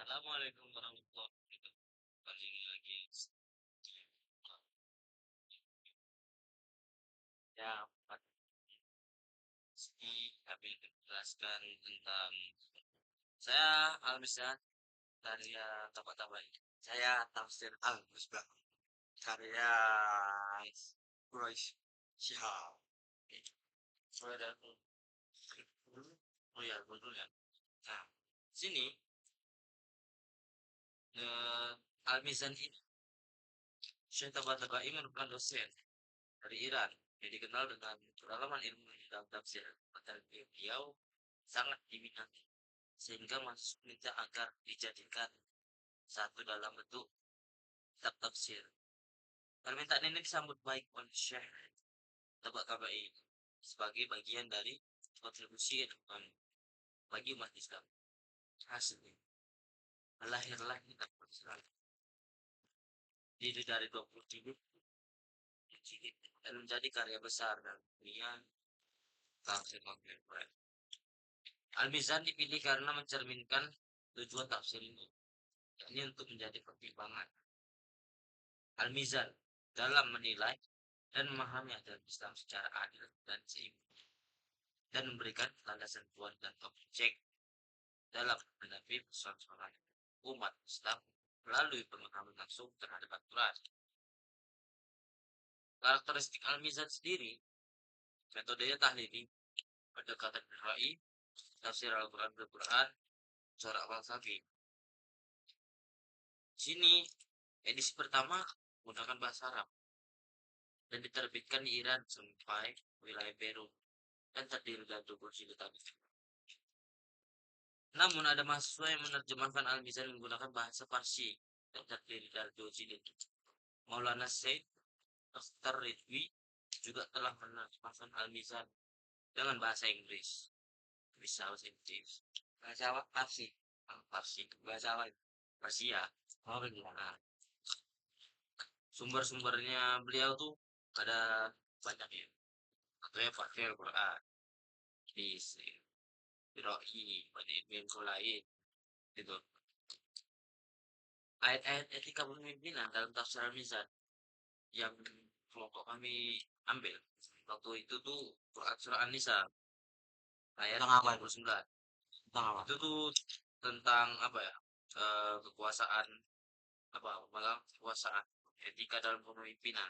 Assalamualaikum warahmatullahi wabarakatuh. Kembali lagi ya pasti kami menjelaskan tentang saya Al-Misdan karya Tabatabai. Saya Tafsir Al-Misbah karya Quraisy Shihab. Saudara, oh ya, betul ya. Nah, sini Al-Mizan ini Syekh Tabatabai merupakan dosen dari Iran yang dikenal dengan kedalaman ilmu dalam tafsir. Maka beliau sangat diminati sehingga masuk minta agar dijadikan satu dalam bentuk kitab tafsir. Permintaan ini disambut baik oleh Syekh Tabatabai sebagai bagian dari kontribusi edukan bagi umat Islam. Hasilnya lahirlah kitab tafsir diri dari 20 jilid dan menjadi karya besar dan dunia tafsir kontemporer. Al-Mizan dipilih karena mencerminkan tujuan tafsir ini, yakni untuk menjadi pertimbangan Al-Mizan dalam menilai dan memahami ajaran Islam secara adil dan seimbang dan memberikan landasan kuat dan objek dalam menghadapi persoalan umat Islam melalui pemahaman langsung terhadap Al-Quran. Karakteristik Al-Mizan sendiri, metodenya tahlili, pendekatan nahwi, tafsir Al-Quran ber-Quran, corak falsafi. Sini edisi pertama menggunakan bahasa Arab dan diterbitkan di Iran sampai wilayah Beirut dan terdiri dari 20 jilid. Namun ada mahasiswa yang menerjemahkan Al-Mizan menggunakan bahasa Farsi yang terdiri dari 2 jilid. Maulana Said Akhtar Ridwi juga telah menerjemahkan Al-Mizan dengan bahasa Inggris. Bisa bahasa Inggris. Bahasa apa? Farsi. Farsi. Bahasa apa? Persia. Oh, nah, sumber-sumbernya beliau tuh ada banyak ya. Atau ya Fakir Quran. Di Roi, Ibn lain gitu. Ayat-ayat etika kepemimpinan dalam tafsir Al-Mizan yang kelompok kami ambil waktu itu tuh Quran surah An-Nisa ayat 29. Itu tuh tentang apa ya? Kekuasaan apa malah kekuasaan etika dalam kepemimpinan.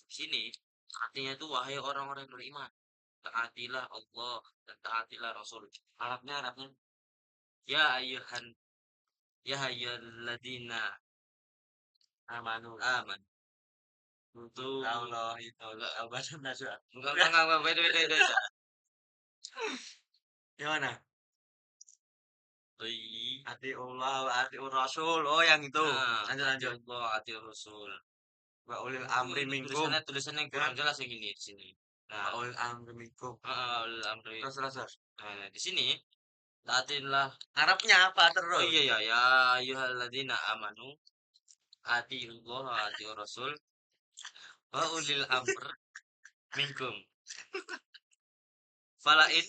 Sini artinya tuh wahai orang-orang yang beriman, taatilah Allah dan taatilah Rasul. Arabnya ya ayuhan ya ayyuhalladzina amanu aman. Untuk Allah itu bahasa Nasra. Enggak, beda. Gimana? Ati Allah wa ati Rasul. Oh, yang itu. Nah, lanjut. Allah ati Rasul. Wa ulil amri minkum. Tulisannya kurang jelas yang ini di sini. Nah, wa ulil amri minkum. Ulil amri. Terus. Nah, di sini taatilah. Arabnya apa terus? Oh iya ya, ya ayyuhalladzina amanu ati Allah wa ati Rasul wa ulil amr minkum. Falain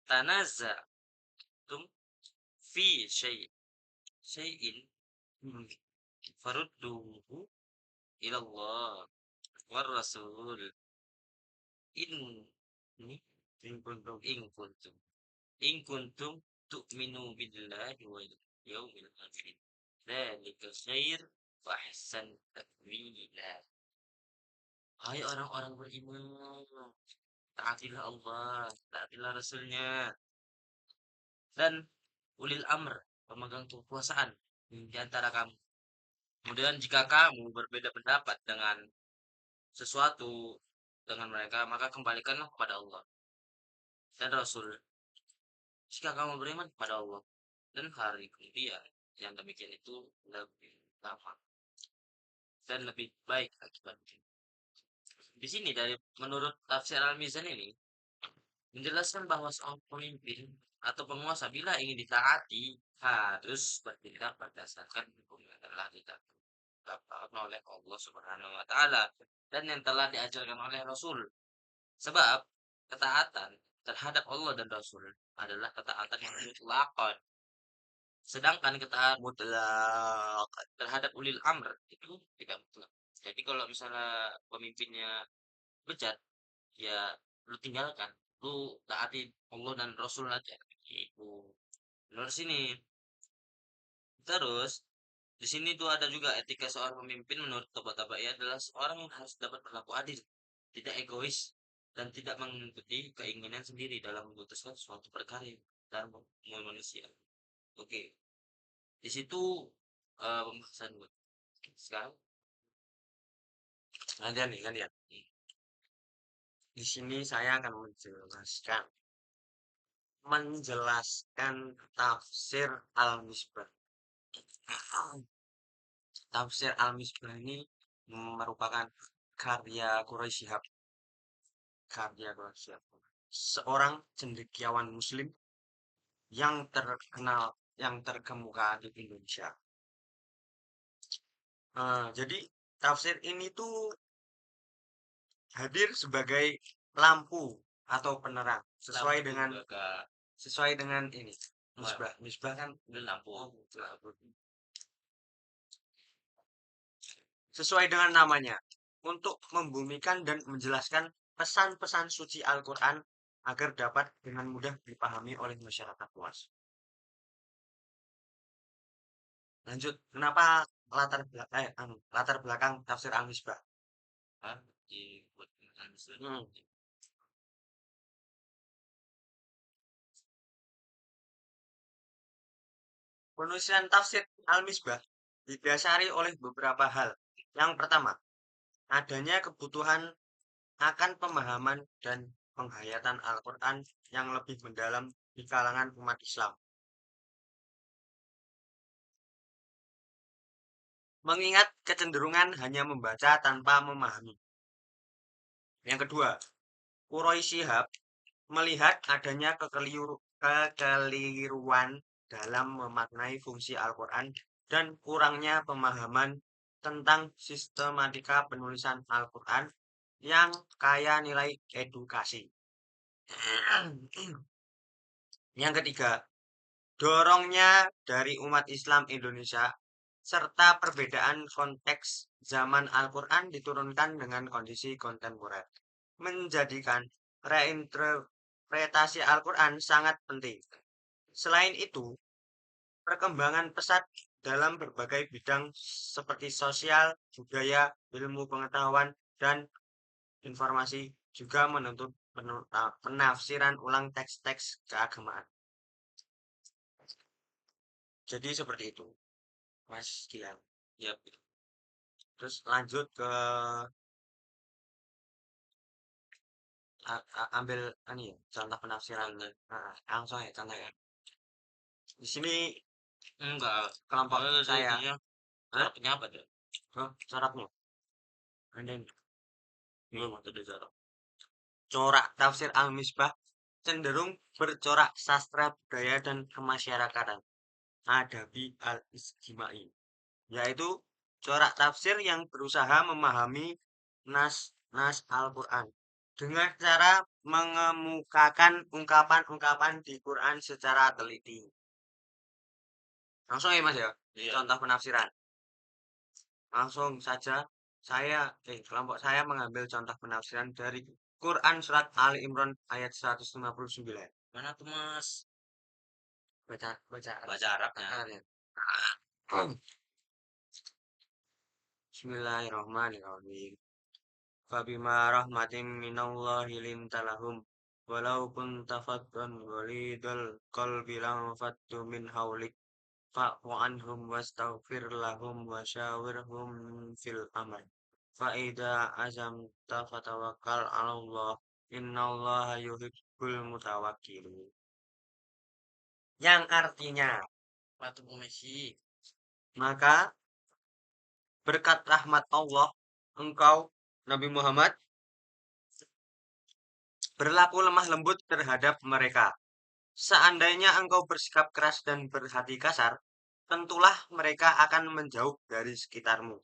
tanaza'tum fi syai'in farudduhu ila Allah war rasul in in kuntum tu'minu billahi wal yaumil akhir dzalika khair wa ahsan ta'wila. Hai orang-orang beriman, taatilah Allah, taatilah Rasulnya, dan ulil amr, pemegang kekuasaan di antara kamu. Kemudian jika kamu berbeda pendapat dengan sesuatu dengan mereka, maka kembalikanlah kepada Allah dan Rasul. Jika kamu beriman kepada Allah dan hari kemudian, yang demikian itu lebih lama dan lebih baik akibatnya. Di sini dari menurut tafsir Al-Mizan ini menjelaskan bahwa seorang pemimpin atau penguasa bila ingin ditaati harus bertindak berdasarkan hukum yang telah ditetapkan oleh Allah Subhanahu wa taala dan yang telah diajarkan oleh Rasul. Sebab ketaatan terhadap Allah dan Rasul adalah ketaatan yang mutlak Sedangkan ketaatan mutlak. terhadap ulil amr itu tidak mutlak. Jadi kalau misalnya pemimpinnya bejat, ya lu tinggalkan, lu taati Allah dan Rasul aja. Gitu. Menurut sini. Terus di sini tuh ada juga etika seorang pemimpin menurut Tabatabai adalah seorang yang harus dapat berlaku adil, tidak egois, dan tidak mengikuti keinginan sendiri dalam memutuskan suatu perkara dalam manusia. Oke, di situ pembahasan gue. Sekarang, Gantian nih, gantian. Di sini saya akan menjelaskan tafsir Al-Misbah. Tafsir Al-Misbah ini merupakan karya Quraisy Shihab, seorang cendekiawan Muslim yang terkenal, yang terkemuka di Indonesia. Jadi tafsir ini tuh hadir sebagai lampu atau penerang sesuai lampu dengan juga ini misbah. Misbah kan lampu. lampu. Sesuai dengan namanya, untuk membumikan dan menjelaskan pesan-pesan suci Al-Quran agar dapat dengan mudah dipahami oleh masyarakat luas. Lanjut, kenapa latar belakang tafsir Al-Misbah? Hah? Di buat Hmm. Penulisan tafsir Al-Misbah didasari oleh beberapa hal. Yang pertama, adanya kebutuhan akan pemahaman dan penghayatan Al-Quran yang lebih mendalam di kalangan umat Islam. Mengingat kecenderungan hanya membaca tanpa memahami. Yang kedua, Quraisy Shihab melihat adanya kekeliruan dalam memaknai fungsi Al-Quran dan kurangnya pemahaman tentang sistematika penulisan Al-Quran yang kaya nilai edukasi. Yang ketiga, dorongnya dari umat Islam Indonesia serta perbedaan konteks zaman Al-Quran diturunkan dengan kondisi kontemporer, menjadikan reinterpretasi Al-Quran sangat penting. Selain itu, perkembangan pesat dalam berbagai bidang seperti sosial, budaya, ilmu pengetahuan, dan informasi juga menuntut penafsiran ulang teks-teks keagamaan. Jadi seperti itu, Mas Gilang. ya. Terus lanjut ke ambil ini ya, contoh penafsiran. Langsung ya contoh ya. Di sini Enggak, kelompok saya, intinya Hah? coraknya apa tuh? Coraknya. Ini Belum ada corak. corak tafsir Al-Misbah cenderung bercorak sastra budaya dan kemasyarakatan. Adabi al-Ijtimai, yaitu corak tafsir yang berusaha memahami nas-nas Al-Quran dengan cara mengemukakan ungkapan-ungkapan di Quran secara teliti. Langsung ya Mas ya, Iya. contoh penafsiran. Langsung saja kelompok saya mengambil contoh penafsiran dari Quran surat Ali Imran ayat 159. Mana tuh Mas? Baca baca Baca Arabnya. Arabnya. Bismillahirrahmanirrahim. Fabima rahmatin minallahi lintalahum walau kunta faddan ghalidal qalbi lanfaddu min hawlik fa'fu anhum wastaghfir lahum wasyawirhum fil amr fa idza azamta fatawakkal 'ala Allah innallaha yuhibbul mutawakkilin. Yang artinya, Batu Messi. maka berkat rahmat Allah engkau Nabi Muhammad berlaku lemah lembut terhadap mereka. Seandainya engkau bersikap keras dan berhati kasar, tentulah mereka akan menjauh dari sekitarmu.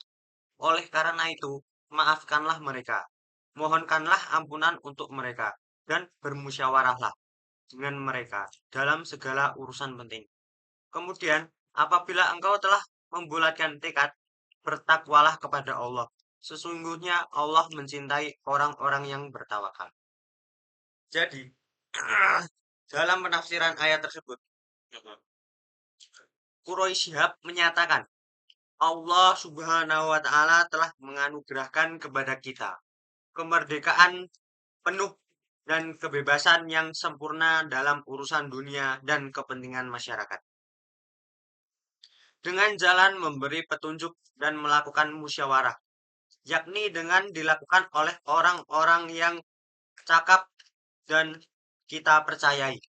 Oleh karena itu, maafkanlah mereka, mohonkanlah ampunan untuk mereka, dan bermusyawarahlah dengan mereka dalam segala urusan penting. Kemudian, apabila engkau telah membulatkan tekad, bertakwalah kepada Allah. Sesungguhnya Allah mencintai orang-orang yang bertawakal. Jadi, dalam penafsiran ayat tersebut, Quraisy Shihab menyatakan, Allah Subhanahu wa Ta'ala telah menganugerahkan kepada kita kemerdekaan penuh dan kebebasan yang sempurna dalam urusan dunia dan kepentingan masyarakat. Dengan jalan memberi petunjuk dan melakukan musyawarah, yakni dengan dilakukan oleh orang-orang yang cakap dan kita percayai,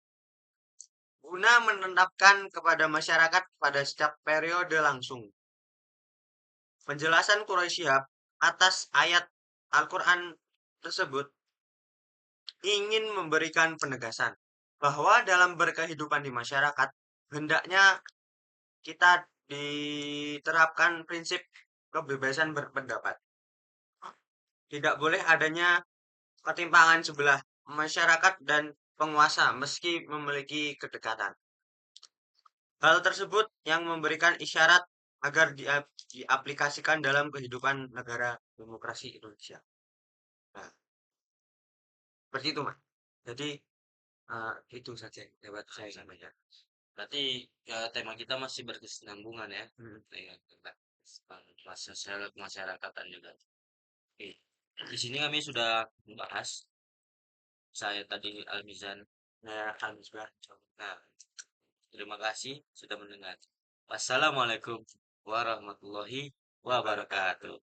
guna menetapkan kepada masyarakat pada setiap periode langsung. Penjelasan Quraisy Shihab atas ayat Al-Quran tersebut ingin memberikan penegasan bahwa dalam berkehidupan di masyarakat, hendaknya kita diterapkan prinsip kebebasan berpendapat. Tidak boleh adanya ketimpangan sebelah masyarakat dan penguasa meski memiliki kedekatan. Hal tersebut yang memberikan isyarat agar diaplikasikan dalam kehidupan negara demokrasi Indonesia. Nah, seperti itu, Mas. Jadi, itu saja yang dapat saya sampaikan. Berarti tema kita masih berkesinambungan ya. Dengan tentang sosial kemasyarakatan juga. Oke. Di sini kami sudah membahas. Saya tadi Almizan. Nah, Al-Misbah. Nah, terima kasih sudah mendengar. Wassalamualaikum warahmatullahi wabarakatuh.